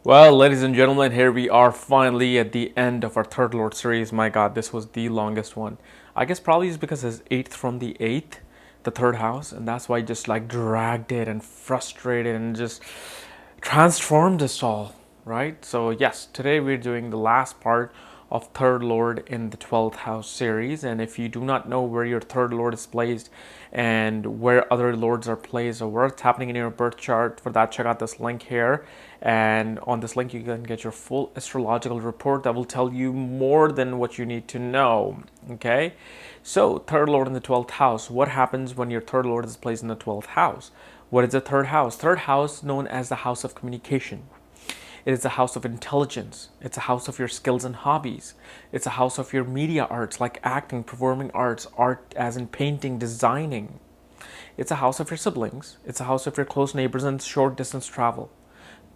Well, ladies and gentlemen, here we are finally at the end of our third Lord series. My God, this was the longest one. I guess probably it's because it's eighth from the eighth, the third house, and that's why I just like dragged it and frustrated and just transformed us all, right? So, yes, today we're doing the last part of third lord in the 12th house series. And if you do not know where your third lord is placed and where other lords are placed or what's happening in your birth chart, for that check out this link here. And on this link you can get your full astrological report that will tell you more than what you need to know. Okay, so third lord in the 12th house. What happens when your third lord is placed in the 12th house? What is the third house? Third house known as the house of communication. It is a house of intelligence. It's a house of your skills and hobbies. It's a house of your media arts like acting, performing arts, art as in painting, designing. It's a house of your siblings. It's a house of your close neighbors and short distance travel.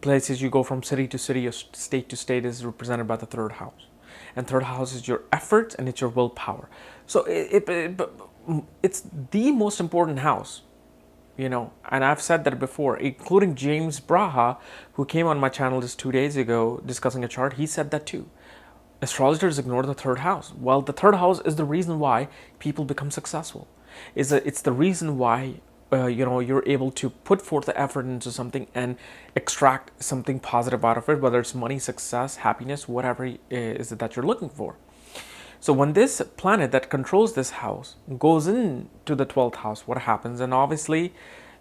Places you go from city to city or state to state is represented by the third house. And third house is your efforts and it's your willpower. So it's the most important house, and I've said that before, including James Braha, who came on my channel just 2 days ago discussing a chart. He said that too. Astrologers ignore the third house. Well, the third house is the reason why people become successful. It's the reason why you're able to put forth the effort into something and extract something positive out of it, whether it's money, success, happiness, whatever it is that you're looking for. So when this planet that controls this house goes into the 12th house, what happens? And obviously,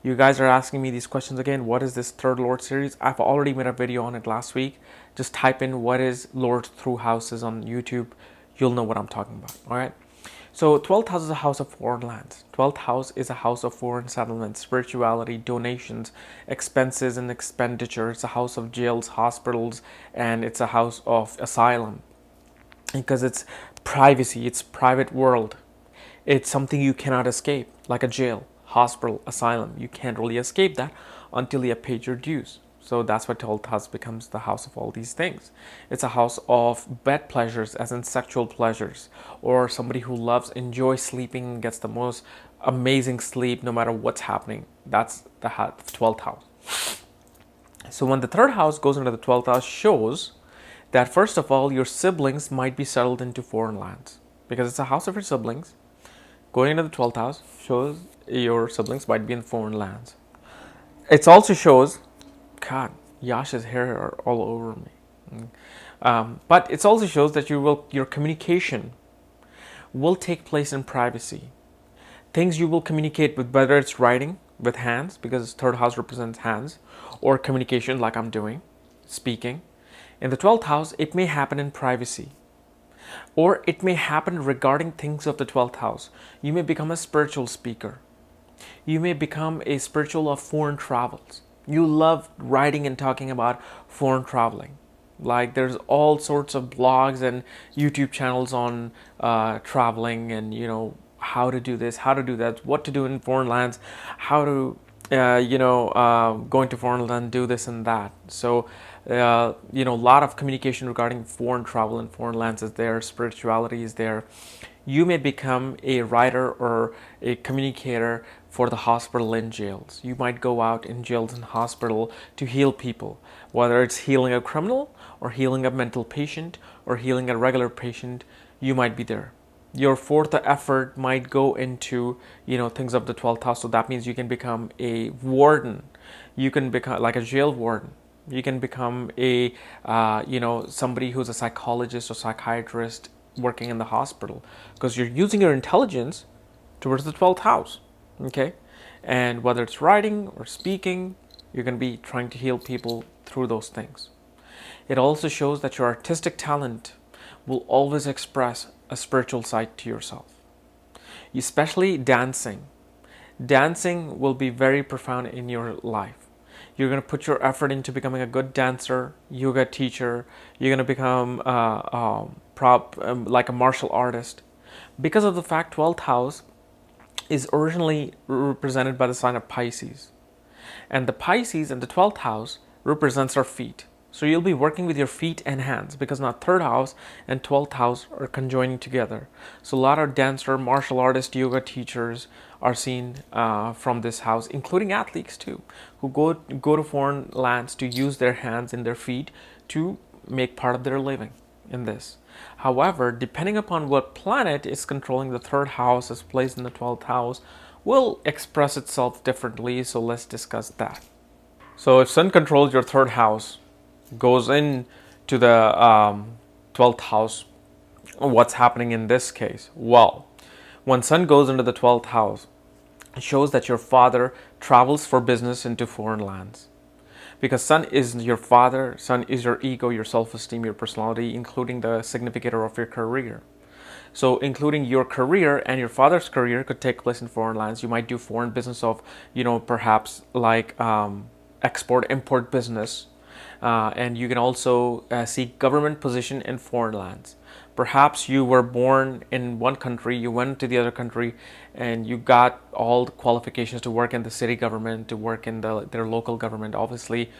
you guys are asking me these questions again. What is this third Lord series? I've already made a video on it last week. Just type in what is Lord through houses on YouTube. You'll know what I'm talking about. All right. So 12th house is a house of foreign lands. 12th house is a house of foreign settlements, spirituality, donations, expenses and expenditure. It's a house of jails, hospitals, and it's a house of asylum. Because it's privacy, it's private world. It's something you cannot escape, like a jail, hospital, asylum. You can't really escape that until you have paid your dues. So that's why 12th house becomes the house of all these things. It's a house of bed pleasures, as in sexual pleasures, or somebody who loves, enjoys sleeping, gets the most amazing sleep no matter what's happening. That's the 12th house. So when the third house goes into the 12th house, shows that first of all, your siblings might be settled into foreign lands, because it's a house of your siblings. Going into the 12th house shows your siblings might be in foreign lands. It also shows, God, Yash's hair are all over me. But it also shows that your communication will take place in privacy. Things you will communicate with, whether it's writing with hands, because third house represents hands, or communication like I'm doing, speaking. In the 12th house, it may happen in privacy, or it may happen regarding things of the 12th house. You may become a spiritual speaker. You may become a spiritual of foreign travels. You love writing and talking about foreign traveling. Like there's all sorts of blogs and YouTube channels on traveling and, how to do this, how to do that, what to do in foreign lands, how to, go into foreign land, do this and that. So, a lot of communication regarding foreign travel and foreign lands is there, spirituality is there. You may become a writer or a communicator for the hospital and jails. You might go out in jails and hospital to heal people, whether it's healing a criminal or healing a mental patient or healing a regular patient. You might be there. Your fourth effort might go into things of the 12th house. So that means you can become a warden. You can become like a jail warden. You can become a somebody who's a psychologist or psychiatrist working in the hospital, because you're using your intelligence towards the 12th house. Okay, and whether it's writing or speaking, you're going to be trying to heal people through those things. It also shows that your artistic talent will always express a spiritual side to yourself, especially dancing. Dancing will be very profound in your life. You're going to put your effort into becoming a good dancer, yoga teacher. You're going to become like a martial artist, because of the fact 12th house is originally represented by the sign of Pisces, and the Pisces in the 12th house represents our feet. So you'll be working with your feet and hands because now third house and 12th house are conjoining together. So a lot of dancer, martial artists, yoga teachers are seen from this house, including athletes too, who go to foreign lands to use their hands and their feet to make part of their living in this. However, depending upon what planet is controlling the third house is placed in the 12th house, will express itself differently. So let's discuss that. So if Sun controls your third house, goes in to the 12th house, what's happening in this case? Well, when Sun goes into the 12th house, it shows that your father travels for business into foreign lands. Because Sun is your father, Sun is your ego, your self-esteem, your personality, including the significator of your career. So including your career and your father's career could take place in foreign lands. You might do foreign business of, perhaps like export, import business. And you can also seek government position in foreign lands. Perhaps you were born in one country, you went to the other country, and you got all the qualifications to work in the city government, to work in their local government. Obviously,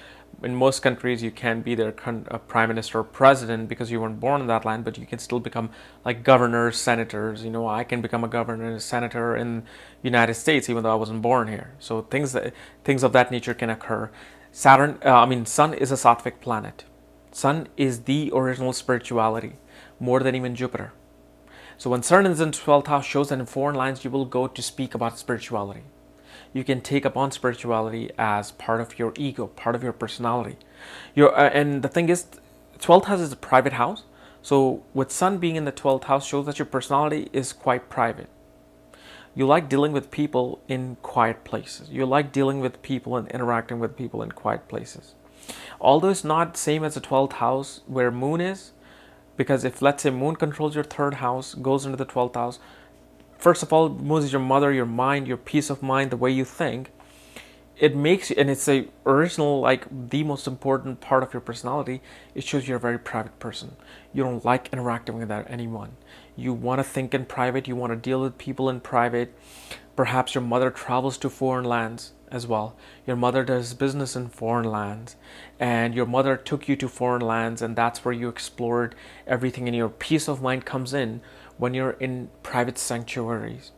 in most countries, you can't be their prime minister or president because you weren't born in that land, but you can still become like governors, senators. I can become a governor and a senator in the United States, even though I wasn't born here. So things of that nature can occur. Sun is a sattvic planet. Sun is the original spirituality, more than even Jupiter. So when Saturn is in 12th house, shows that in foreign lands you will go to speak about spirituality. You can take upon spirituality as part of your ego, part of your personality. And the thing is, 12th house is a private house. So with Sun being in the 12th house shows that your personality is quite private. You like dealing with people in quiet places. You like dealing with people and interacting with people in quiet places. Although it's not same as the 12th house where Moon is, because if, let's say, Moon controls your third house, goes into the 12th house, first of all, Moon is your mother, your mind, your peace of mind, the way you think. It makes you, and it's a original, like the most important part of your personality. It shows you're a very private person. You don't like interacting with anyone. You want to think in private. You want to deal with people in private. Perhaps your mother travels to foreign lands as well. Your mother does business in foreign lands, and your mother took you to foreign lands, and that's where you explored everything, and your peace of mind comes in when you're in private sanctuaries,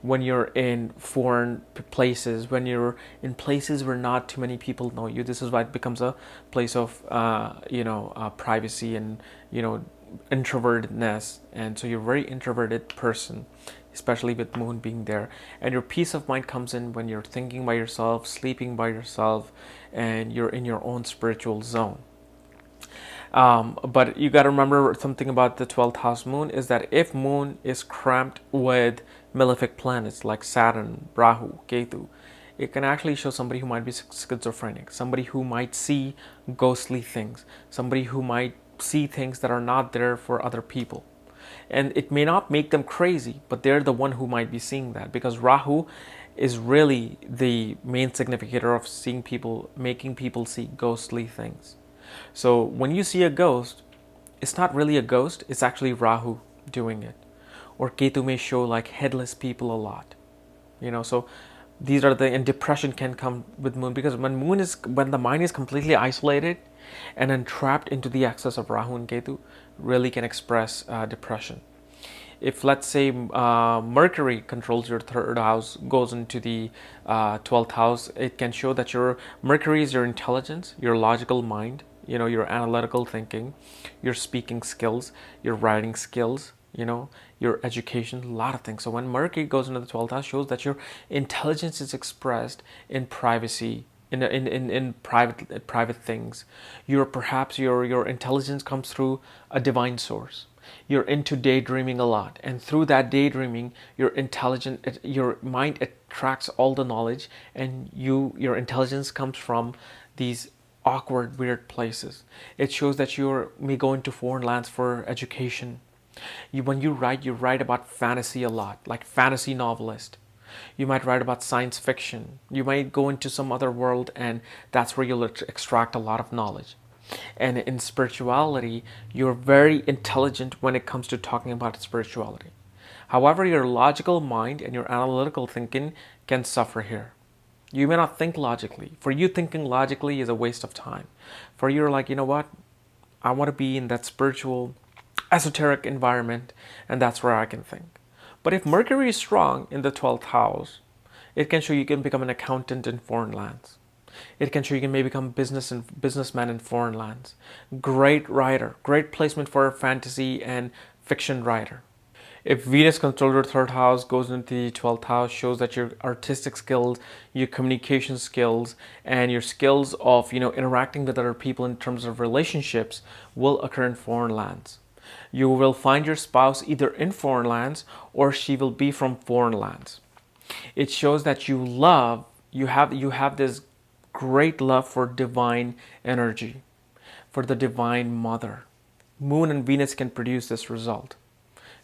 when you're in foreign places, when you're in places where not too many people know you. This is why it becomes a place of privacy and introvertedness. And so you're a very introverted person, especially with Moon being there. And your peace of mind comes in when you're thinking by yourself, sleeping by yourself, and you're in your own spiritual zone. But you got to remember something about the 12th house Moon is that if Moon is cramped with malefic planets like Saturn, Rahu, Ketu, it can actually show somebody who might be schizophrenic, somebody who might see ghostly things, somebody who might see things that are not there for other people. And it may not make them crazy, but they're the one who might be seeing that, because Rahu is really the main significator of seeing people, making people see ghostly things. So when you see a ghost, it's not really a ghost, it's actually Rahu doing it. Or Ketu may show like headless people a lot. So these are and depression can come with Moon, because when the mind is completely isolated and entrapped into the axis of Rahu and Ketu, really can express depression. If, let's say, Mercury controls your third house, goes into the 12th house, it can show that Mercury is your intelligence, your logical mind, your analytical thinking, your speaking skills, your writing skills, your education, a lot of things. So when Mercury goes into the 12th house, shows that your intelligence is expressed in privacy, in private things. Perhaps your intelligence comes through a divine source. You're into daydreaming a lot, and through that daydreaming, your mind attracts all the knowledge, and your intelligence comes from these awkward, weird places. It shows that you may go into foreign lands for education. When you write about fantasy a lot, like fantasy novelist. You might write about science fiction. You might go into some other world, and that's where you'll extract a lot of knowledge. And in spirituality, you're very intelligent when it comes to talking about spirituality. However, your logical mind and your analytical thinking can suffer here. You may not think logically. For you, thinking logically is a waste of time. For you, you're like, you know what? I want to be in that spiritual, esoteric environment, and that's where I can think. But if Mercury is strong in the 12th house, it can show you can become an accountant in foreign lands. It can show you can maybe become businessman in foreign lands. Great writer, great placement for a fantasy and fiction writer. If Venus controls your third house, goes into the 12th house, shows that your artistic skills, your communication skills, and your skills of interacting with other people in terms of relationships will occur in foreign lands. You will find your spouse either in foreign lands or she will be from foreign lands. It shows that you have this great love for divine energy, for the divine mother. Moon and Venus can produce this result.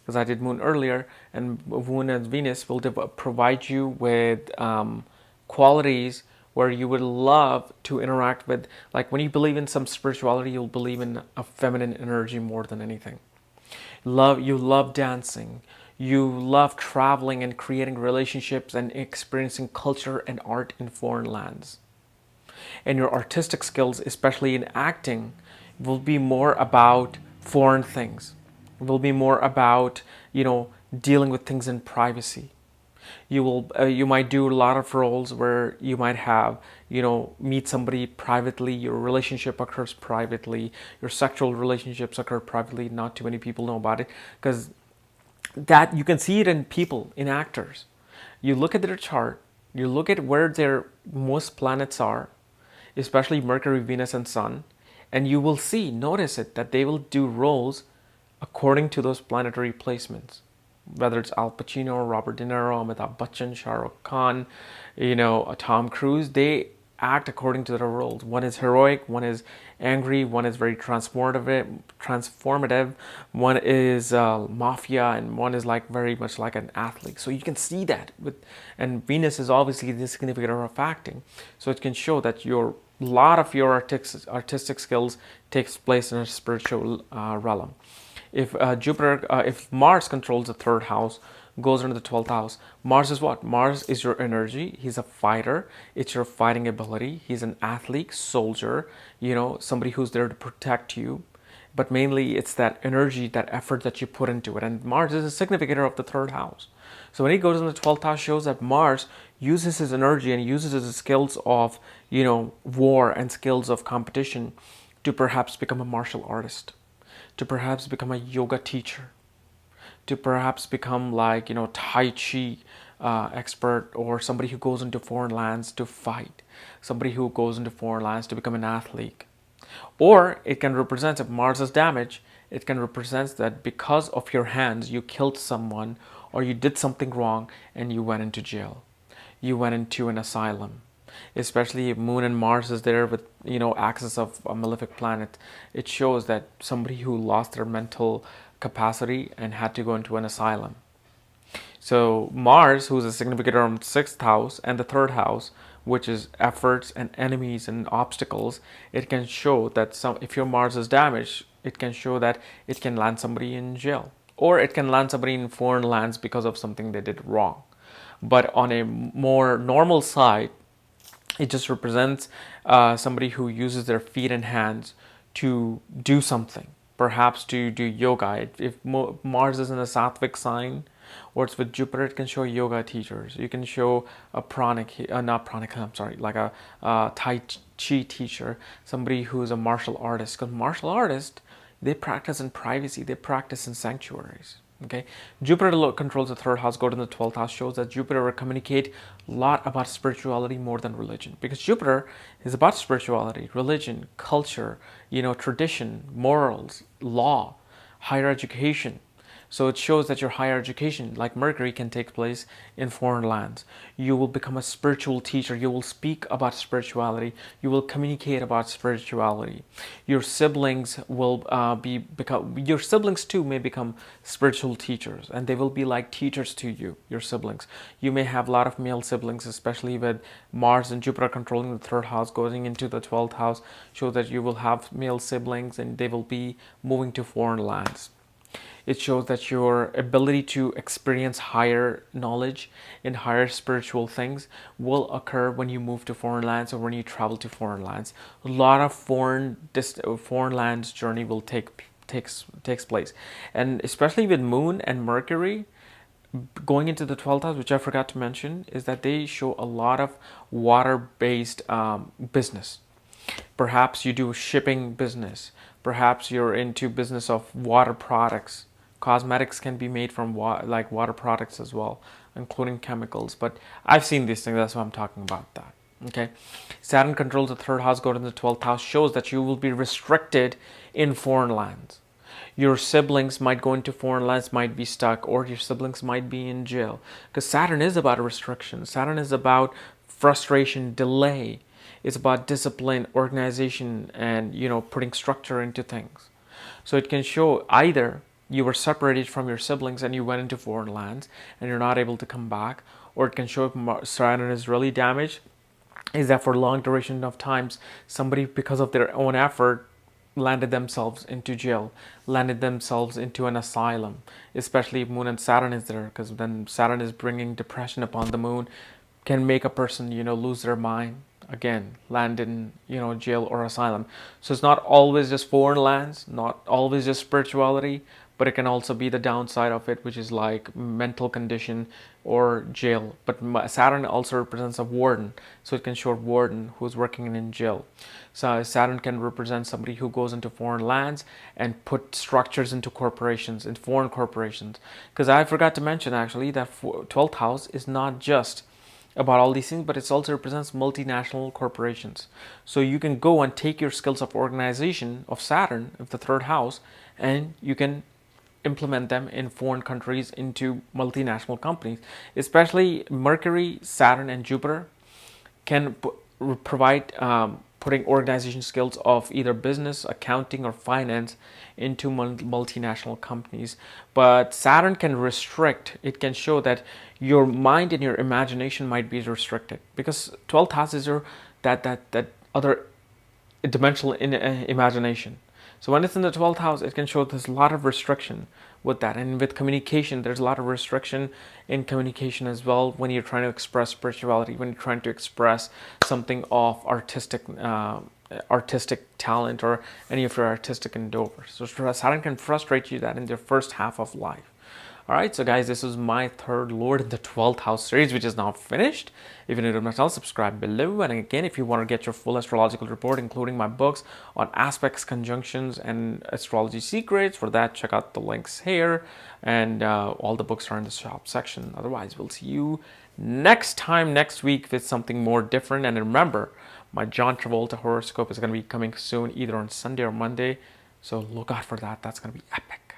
Because I did Moon earlier, and Moon and Venus will provide you with qualities where you would love to interact with. Like when you believe in some spirituality, you'll believe in a feminine energy more than anything. You love dancing. You love traveling and creating relationships and experiencing culture and art in foreign lands. And your artistic skills, especially in acting, will be more about foreign things. It will be more about, dealing with things in privacy. You might do a lot of roles where you might have, meet somebody privately. Your relationship occurs privately. Your sexual relationships occur privately. Not too many people know about it, because that you can see it in people, in actors. You look at their chart. You look at where their most planets are, especially Mercury, Venus, and Sun, and you will notice it, that they will do roles according to those planetary placements. Whether it's Al Pacino, Robert De Niro, Amitabh Bachchan, Shah Rukh Khan, Tom Cruise, they act according to their roles. One is heroic, one is angry, one is very transformative, one is mafia, and one is very much like an athlete. So you can see that and Venus is obviously the significator of acting. So it can show that a lot of your artistic skills takes place in a spiritual realm. If if Mars controls the third house, goes into the 12th house, Mars is what? Mars is your energy. He's a fighter. It's your fighting ability. He's an athlete, soldier, somebody who's there to protect you. But mainly it's that energy, that effort that you put into it. And Mars is a significator of the third house. So when he goes in the 12th house, shows that Mars uses his energy and uses his skills of, war and skills of competition to perhaps become a martial artist, to perhaps become a yoga teacher, to perhaps become Tai Chi expert, or somebody who goes into foreign lands to fight, somebody who goes into foreign lands to become an athlete. Or it can represent, if Mars is damaged, it can represent that because of your hands you killed someone, or you did something wrong and you went into jail. You went into an asylum. Especially if Moon and Mars is there with axis of a malefic planet, it shows that somebody who lost their mental capacity and had to go into an asylum. So Mars, who's a significator on the 6th house and the 3rd house, which is efforts and enemies and obstacles, it can show that if your Mars is damaged, it can show that it can land somebody in jail, or it can land somebody in foreign lands because of something they did wrong. But on a more normal side, it just represents somebody who uses their feet and hands to do something, perhaps to do yoga. If Mars is in a sattvic sign, or it's with Jupiter, it can show yoga teachers. You can show a like a Tai Chi teacher, somebody who's a martial artist. Because martial artists, they practice in privacy, they practice in sanctuaries. Okay, Jupiter controls the 3rd house, go to the 12th house, shows that Jupiter will communicate a lot about spirituality more than religion, because Jupiter is about spirituality, religion, culture, tradition, morals, law, higher education. So it shows that your higher education, like Mercury, can take place in foreign lands. You will become a spiritual teacher. You will speak about spirituality. You will communicate about spirituality. Your siblings will your siblings too may become spiritual teachers, and they will be like teachers to you, your siblings. You may have a lot of male siblings, especially with Mars and Jupiter controlling the 3rd house, going into the 12th house, show that you will have male siblings and they will be moving to foreign lands. It shows that your ability to experience higher knowledge and higher spiritual things will occur when you move to foreign lands or when you travel to foreign lands. A lot of foreign lands journey will takes place, and especially with Moon and Mercury going into the 12th house, which I forgot to mention, is that they show a lot of water-based business. Perhaps you do shipping business. Perhaps you're into business of water products. Cosmetics can be made from like water products as well, including chemicals. But I've seen these things. That's why I'm talking about that. Okay, Saturn controls the third house. Go to the 12th house shows that you will be restricted in foreign lands. Your siblings might go into foreign lands, might be stuck, or your siblings might be in jail. Because Saturn is about a restriction. Saturn is about frustration, delay. It's about discipline, organization, and putting structure into things. So it can show either you were separated from your siblings and you went into foreign lands and you're not able to come back, or it can show if Saturn is really damaged, is that for long duration of times somebody, because of their own effort, landed themselves into jail, landed themselves into an asylum, especially if Moon and Saturn is there, because then Saturn is bringing depression upon the Moon, can make a person, lose their mind, again, land in, jail or asylum. So it's not always just foreign lands, not always just spirituality, but it can also be the downside of it, which is like mental condition or jail. But Saturn also represents a warden, so it can show a warden who's working in jail. So Saturn can represent somebody who goes into foreign lands and put structures into corporations, in foreign corporations. Because I forgot to mention actually that 12th house is not just about all these things, but it also represents multinational corporations. So you can go and take your skills of organization of Saturn, of the third house, and you can implement them in foreign countries into multinational companies. Especially Mercury, Saturn, and Jupiter can provide putting organization skills of either business, accounting, or finance into multinational companies. But Saturn can restrict. It can show that your mind and your imagination might be restricted, because 12th house is your that other dimensional imagination. So when it's in the 12th house, it can show there's a lot of restriction with that. And with communication, there's a lot of restriction in communication as well when you're trying to express spirituality, when you're trying to express something of artistic talent or any of your artistic endeavors. So Saturn can frustrate you that in the first half of life. Alright, so guys, this is my third Lord in the 12th house series, which is now finished. If you're new to my channel, subscribe below. And again, if you want to get your full astrological report, including my books on aspects, conjunctions, and astrology secrets, for that, check out the links here. And all the books are in the shop section. Otherwise, we'll see you next week with something more different. And remember, my John Travolta horoscope is going to be coming soon, either on Sunday or Monday. So look out for that. That's going to be epic.